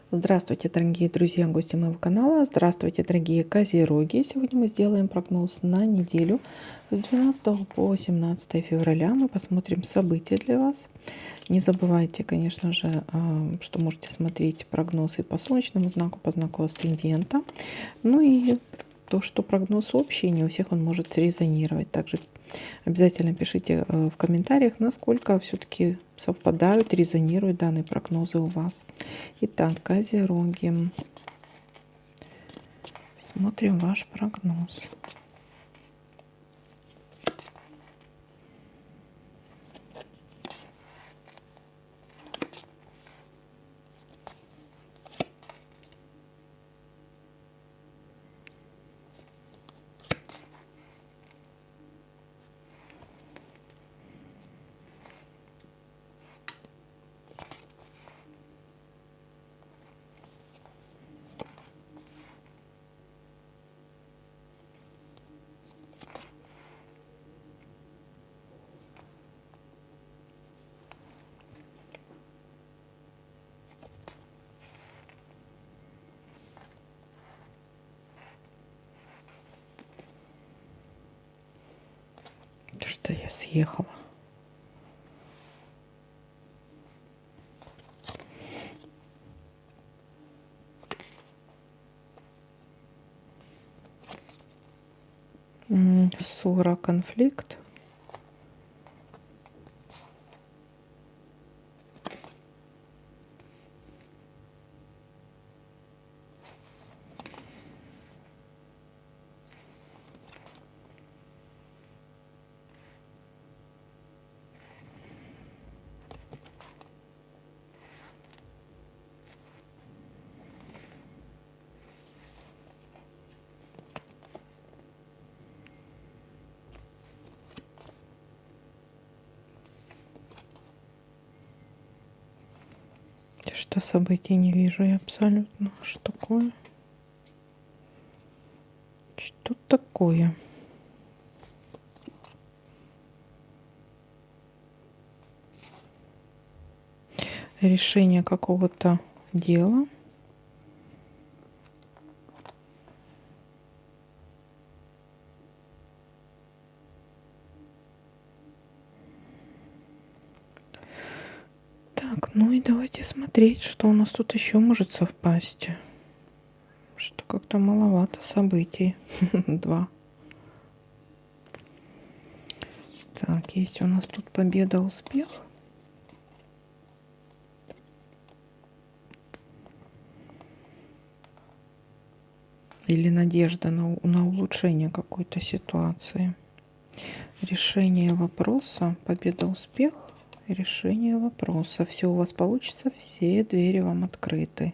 Здравствуйте, дорогие друзья, гости моего канала. Здравствуйте, дорогие козероги. Сегодня мы сделаем прогноз на неделю с 12 по 17 февраля. Мы посмотрим события для вас. Не забывайте, конечно же, что можете смотреть прогнозы по солнечному знаку, по знаку асцендента. Ну и то, что прогноз общий, не у всех он может срезонировать. Также обязательно пишите в комментариях, насколько все-таки совпадают, резонируют данные прогнозы у вас. Итак, козероги. Смотрим ваш прогноз. Что я съехала? Ссора, конфликт. Что событий не вижу я абсолютно. Что такое? Что такое? Решение какого-то дела. Так, ну и давайте смотреть, что у нас тут еще может совпасть. Что как-то маловато событий. Два. Так, есть у нас тут победа, успех. Или надежда на улучшение какой-то ситуации. Решение вопроса, победа, успех, решение вопроса. Все у вас получится, все двери вам открыты.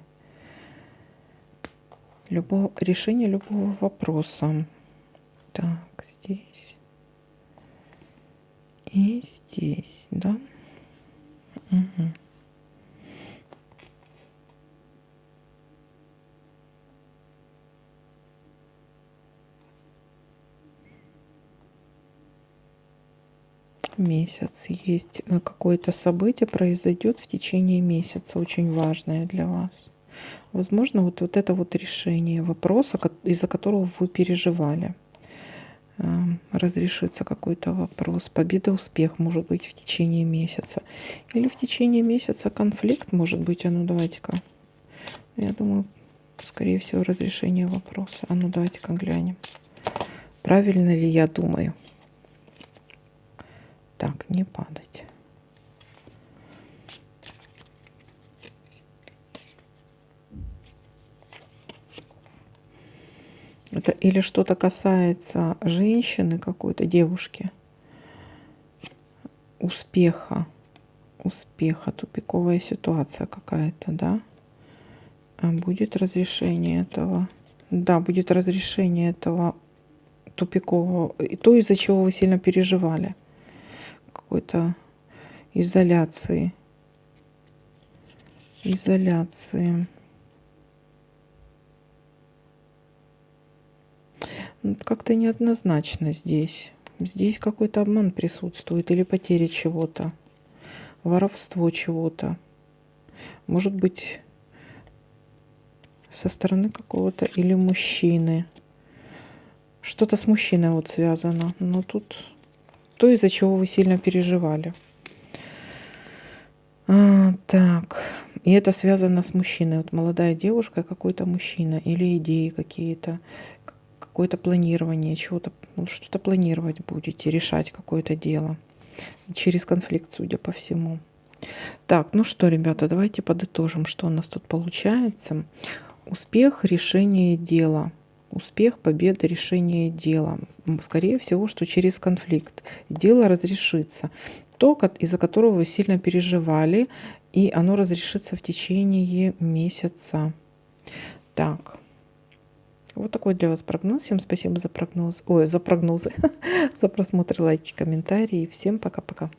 Решение любого вопроса. Так, здесь. И здесь, да? Угу. Месяц. Есть какое-то событие, произойдет в течение месяца, очень важное для вас. Возможно, вот это вот решение вопроса, из-за которого вы переживали. Разрешится какой-то вопрос. Победа, успех может быть в течение месяца. Или в течение месяца конфликт может быть. А ну давайте-ка. Я думаю, скорее всего, разрешение вопроса. А ну давайте-ка глянем. Правильно ли я думаю? Так, не падать. Это или что-то касается женщины какой-то, девушки. Успеха, тупиковая ситуация какая-то, да? А будет разрешение этого. Да, будет разрешение этого тупикового. И то, из-за чего вы сильно переживали. Какой-то изоляции. Как-то неоднозначно здесь. Здесь какой-то обман присутствует или потеря чего-то, воровство чего-то. Может быть, со стороны какого-то или мужчины. Что-то с мужчиной вот связано. Но тут то, из-за чего вы сильно переживали. Так. И это связано с мужчиной. Вот молодая девушка, какой-то мужчина. Или идеи какие-то. Какое-то планирование. Чего-то, ну, что-то планировать будете. Решать какое-то дело. Через конфликт, судя по всему. Так, ну что, ребята, давайте подытожим, что у нас тут получается. Успех, решение дела. Успех, победа, решение дела. Скорее всего, что через конфликт. Дело разрешится. То, из-за которого вы сильно переживали, и оно разрешится в течение месяца. Так. Вот такой для вас прогноз. Всем спасибо за прогноз. Ой, за прогнозы. За просмотр, лайки, комментарии. Всем пока-пока.